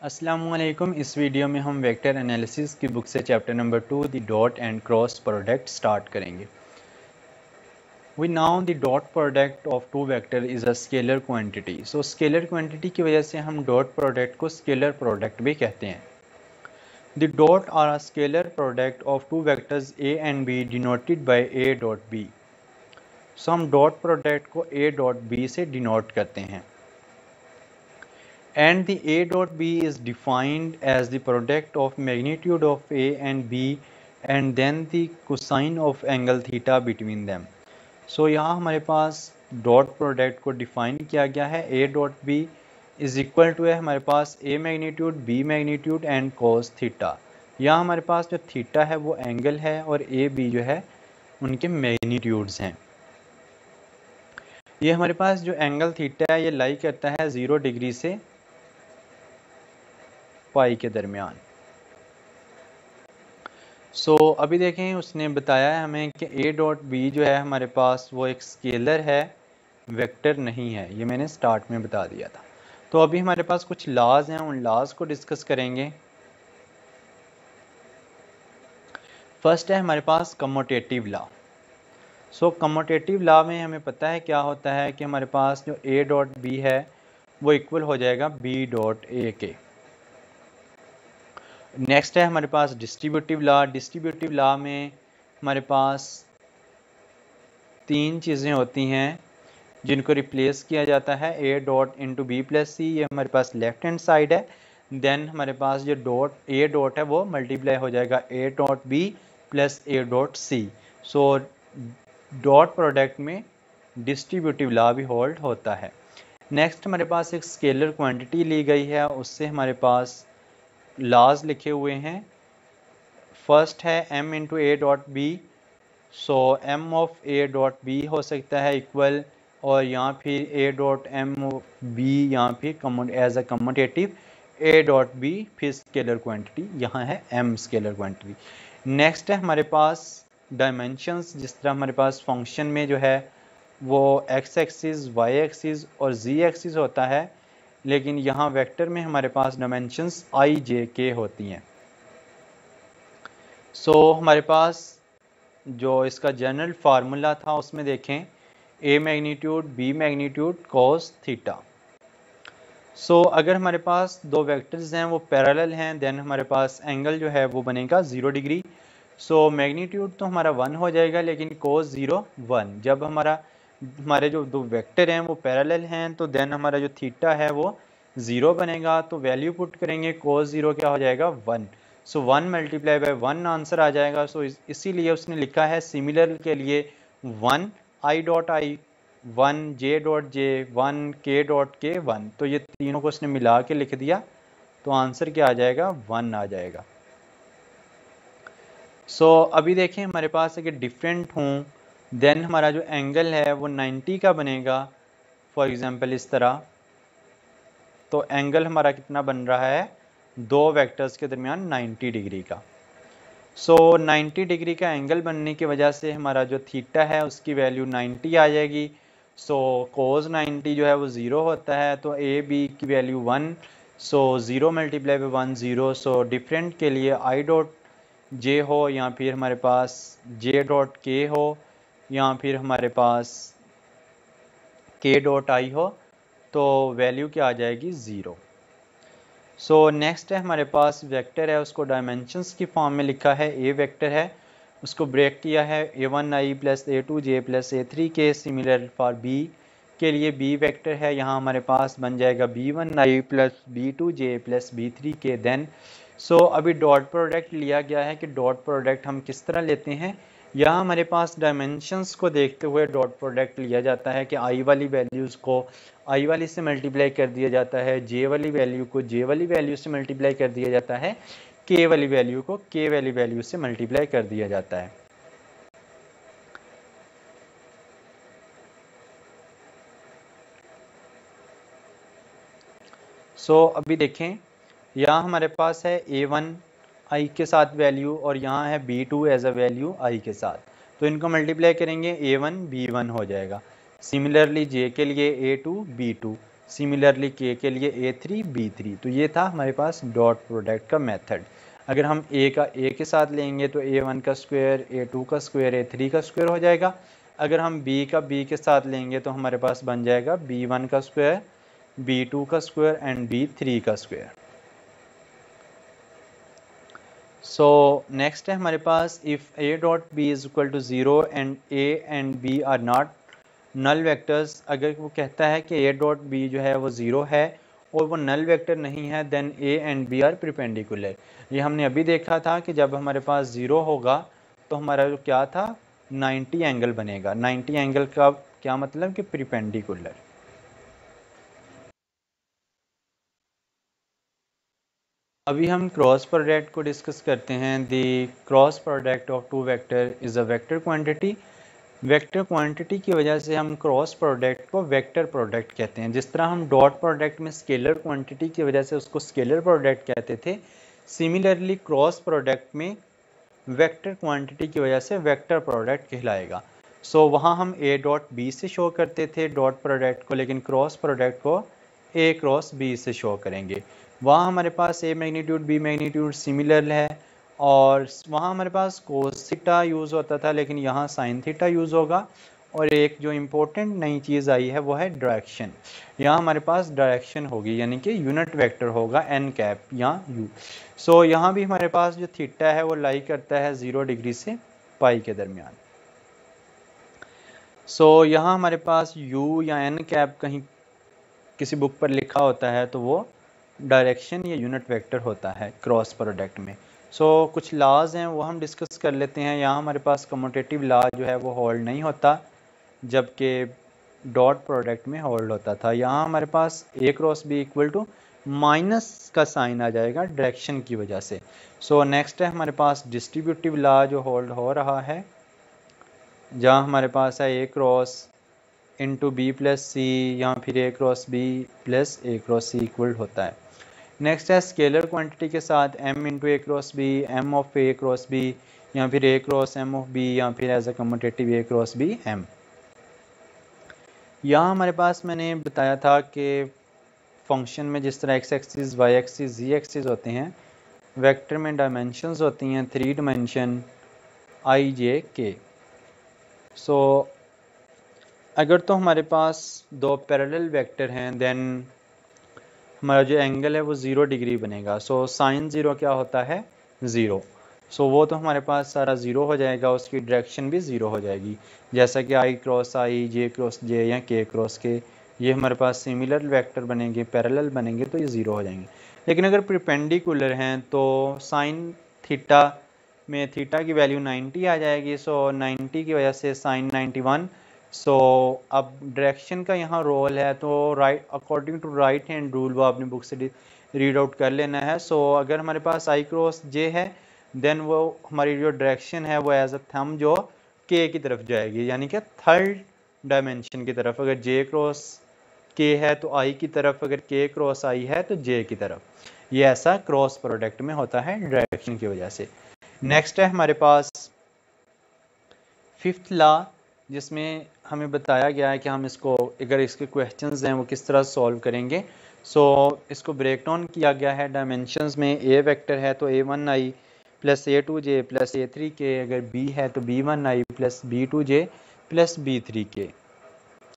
अस्सलामुअलैकुम। इस वीडियो में हम वेक्टर एनालिसिस की बुक से chapter number 2 the dot and cross product start करेंगे। We now the dot product of two vector is a scalar quantity. So scalar quantity की वजह से हम डॉट प्रोडक्ट को स्केलर प्रोडक्ट भी कहते हैं। The dot or a scalar product of two vectors A and B denoted by A dot B. So हम dot product को ए डॉट बी से डिनोट करते हैं। And the A dot B is defined as the product of magnitude of A and B and then the cosine of angle theta between them. So यहाँ हमारे पास dot product को define किया गया है। A dot B is equal to है हमारे पास A magnitude B magnitude and cos थीटा। यहाँ हमारे पास जो थीटा है वो एंगल है और A B जो है उनके मैग्नीट्यूड्स हैं। ये हमारे पास जो एंगल थीटा है ये लाई करता है 0 डिग्री से पाई के दरमियान। सो अभी देखें उसने बताया है हमें कि ए डॉट बी जो है हमारे पास वो एक स्केलर है, वेक्टर नहीं है। ये मैंने स्टार्ट में बता दिया था। तो अभी हमारे पास कुछ लॉज हैं, उन लॉज को डिस्कस करेंगे। फर्स्ट है हमारे पास कम्यूटेटिव लॉ। सो कम्यूटेटिव लॉ में हमें पता है क्या होता है कि हमारे पास जो ए डॉट बी है वो इक्वल हो जाएगा बी डॉट ए के। नेक्स्ट है हमारे पास डिस्ट्रीब्यूटिव लॉ। डिस्ट्रीब्यूटिव लॉ में हमारे पास तीन चीज़ें होती हैं जिनको रिप्लेस किया जाता है। A dot into B plus C, ये हमारे पास लेफ्ट हैंड साइड है। देन हमारे पास जो डॉट ए डॉट है वो मल्टीप्लाई हो जाएगा A dot B plus A dot C. So dot product में डिस्ट्रीब्यूटिव लॉ भी होल्ड होता है। नेक्स्ट हमारे पास एक स्केलर क्वांटिटी ली गई है, उससे हमारे पास लॉज लिखे हुए हैं। फर्स्ट है m into A dot B. So m of A dot B हो सकता है इक्वल, और यहाँ फिर ए डॉट एम बी यहाँ फिर as a commutative A dot B फिर स्केलर क्वांटिटी, यहाँ है m स्केलर क्वांटिटी। नेक्स्ट है हमारे पास डायमेंशंस। जिस तरह हमारे पास फंक्शन में जो है वो x एक्सिस, y एक्सिस और z एक्सिस होता है, लेकिन यहाँ वेक्टर में हमारे पास डायमेंशंस i j k होती हैं। सो हमारे पास जो इसका जनरल फार्मूला था उसमें देखें a magnitude b magnitude cos theta. So अगर हमारे पास दो वेक्टर्स हैं वो पैरेलल हैं, देन हमारे पास एंगल जो है वो बनेगा 0 डिग्री। सो मैग्नीट्यूड तो हमारा 1 हो जाएगा, लेकिन cos 0 1। जब हमारे जो दो वेक्टर हैं वो पैरेलल हैं तो देन हमारा जो थीटा है वो 0 बनेगा। तो वैल्यू पुट करेंगे, cos 0 क्या हो जाएगा 1। सो 1 मल्टीप्लाई बाय 1 आंसर आ जाएगा। सो इसीलिए उसने लिखा है सिमिलर के लिए 1 i dot I, 1 j dot J, 1 k dot के 1। तो ये तीनों को उसने मिला के लिख दिया, तो आंसर क्या आ जाएगा 1 आ जाएगा। सो अभी देखें हमारे पास अगर डिफरेंट हूँ देन हमारा जो एंगल है वो 90 का बनेगा। फॉर एग्जांपल इस तरह, तो एंगल हमारा कितना बन रहा है दो वेक्टर्स के दरमियान 90 डिग्री का। सो 90 डिग्री का एंगल बनने की वजह से हमारा जो थीटा है उसकी वैल्यू 90 आ जाएगी। सो cos 90 जो है वो 0 होता है, तो ए बी की value 1। So 0 multiply by 1 0। So different के लिए आई डॉट जे हो या फिर हमारे पास जे डॉट के हो या फिर हमारे पास के डॉट आई हो, तो वैल्यू क्या आ जाएगी 0। सो नेक्स्ट है हमारे पास वेक्टर है, उसको डायमेंशंस की फॉर्म में लिखा है। ए वेक्टर है, उसको ब्रेक किया है a1i plus a2j plus a3 के। सिमिलर फॉर बी के लिए बी वेक्टर है, यहाँ हमारे पास बन जाएगा b1i plus b2j plus b3 के। देन सो अभी डॉट प्रोडक्ट लिया गया है कि डॉट प्रोडक्ट हम किस तरह लेते हैं। यहाँ हमारे पास डायमेंशंस को देखते हुए डॉट प्रोडक्ट लिया जाता है कि आई वाली वैल्यूज़ को आई वाली से मल्टीप्लाई कर दिया जाता है, जे वाली वैल्यू को जे वाली वैल्यू से मल्टीप्लाई कर दिया जाता है, के वाली वैल्यू को के वाली वैल्यू से मल्टीप्लाई कर दिया जाता है। सो अभी देखें यहाँ हमारे पास है a1 i के साथ वैल्यू और यहाँ है b2 as a value i के साथ, तो इनको मल्टीप्लाई करेंगे a1 b1 हो जाएगा। सिमिलरली j के लिए a2 b2। सिमिलरली के लिए A3 B3। तो ये था हमारे पास डॉट प्रोडक्ट का मेथड। अगर हम A का A के साथ लेंगे तो A1 का स्क्वायर, A2 का स्क्वायर, A3 का स्क्वायर हो जाएगा। अगर हम B का B के साथ लेंगे तो हमारे पास बन जाएगा B1 का स्क्वायर, B2 का स्क्वायर एंड B3 का स्क्वायर। सो नेक्स्ट है हमारे पास if A dot B is equal to 0 and A and B are not null vectors. अगर वो कहता है कि A डॉट B जो है वो 0 है और वो नल वेक्टर नहीं है, then A and B are perpendicular. ये हमने अभी देखा था कि जब हमारे पास 0 होगा तो हमारा जो क्या था 90 एंगल बनेगा। 90 एंगल का क्या मतलब कि परपेंडिकुलर। अभी हम क्रॉस प्रोडक्ट को डिस्कस करते हैं। The cross product of two vector is a vector quantity. Vector quantity की वजह से हम क्रॉस प्रोडक्ट को वेक्टर प्रोडक्ट कहते हैं। जिस तरह हम डॉट प्रोडक्ट में स्केलर क्वांटिटी की वजह से उसको स्केलर प्रोडक्ट कहते थे, सिमिलरली क्रॉस प्रोडक्ट में वेक्टर क्वांटिटी की वजह से वेक्टर प्रोडक्ट कहलाएगा। सो वहाँ हम A डॉट B से शो करते थे डॉट प्रोडक्ट को, लेकिन क्रॉस प्रोडक्ट को A क्रॉस B से शो करेंगे। वहाँ हमारे पास A magnitude B magnitude similar है और वहाँ हमारे पास कोस थीटा यूज़ होता था, लेकिन यहाँ साइन थीटा यूज़ होगा। और एक जो इम्पोर्टेंट नई चीज़ आई है वो है डायरेक्शन। यहाँ हमारे पास डायरेक्शन होगी, यानी कि यूनिट वेक्टर होगा n कैप या u। सो यहाँ भी हमारे पास जो थीटा है वो लाई करता है 0 डिग्री से पाई के दरमियान। सो यहाँ हमारे पास u या n कैप कहीं किसी बुक पर लिखा होता है तो वो डायरेक्शन या यूनिट वेक्टर होता है क्रॉस प्रोडक्ट में। सो कुछ लॉज हैं वो हम डिस्कस कर लेते हैं। यहाँ हमारे पास कम्यूटेटिव लॉ जो है वो होल्ड नहीं होता, जबकि डॉट प्रोडक्ट में होल्ड होता था। यहाँ हमारे पास A cross B equal to minus का साइन आ जाएगा डायरेक्शन की वजह से। सो नेक्स्ट है हमारे पास डिस्ट्रीब्यूटिव लॉ जो होल्ड हो रहा है, जहाँ हमारे पास है A cross into B plus C या फिर A cross B plus A cross C equal होता है। नेक्स्ट है स्केलर क्वांटिटी के साथ m into A cross B, m of A cross B या फिर A cross m of B या फिर as a commutative A cross B m। यहाँ हमारे पास मैंने बताया था कि फंक्शन में जिस तरह x axis, y axis, z axis होते हैं, वेक्टर में डायमेंशंस होती हैं 3 डायमेंशन i j k। सो अगर तो हमारे पास दो पैरेलल वेक्टर हैं, देन हमारा जो एंगल है वो 0 डिग्री बनेगा। सो साइन 0 क्या होता है 0। सो वो तो हमारे पास सारा 0 हो जाएगा, उसकी डायरेक्शन भी 0 हो जाएगी। जैसा कि I cross I, J cross J या K क्रॉस K, ये हमारे पास सिमिलर वेक्टर बनेंगे, पैरेलल बनेंगे तो ये 0 हो जाएंगे। लेकिन अगर परपेंडिकुलर हैं तो साइन थीटा में थीटा की वैल्यू 90 आ जाएगी। सो 90 की वजह से साइन 91। सो अब डायरेक्शन का यहाँ रोल है तो right according to right hand rule वो आपने बुक से रीड आउट कर लेना है। सो अगर हमारे पास I क्रॉस J है, देन वो हमारी जो डायरेक्शन है वो एज अ थंब जो K की तरफ जाएगी, यानी कि थर्ड डायमेंशन की तरफ। अगर J क्रॉस K है तो I की तरफ, अगर K क्रॉस I है तो J की तरफ। ये ऐसा क्रॉस प्रोडक्ट में होता है डायरेक्शन की वजह से। नेक्स्ट है हमारे पास फिफ्थ लॉ, जिसमें हमें बताया गया है कि हम इसको अगर इसके क्वेश्चंस हैं वो किस तरह सॉल्व करेंगे। सो इसको ब्रेक डाउन किया गया है डायमेंशंस में। A वेक्टर है तो A1i plus A2j plus A3k, अगर B है तो B1i plus B2j plus B3k।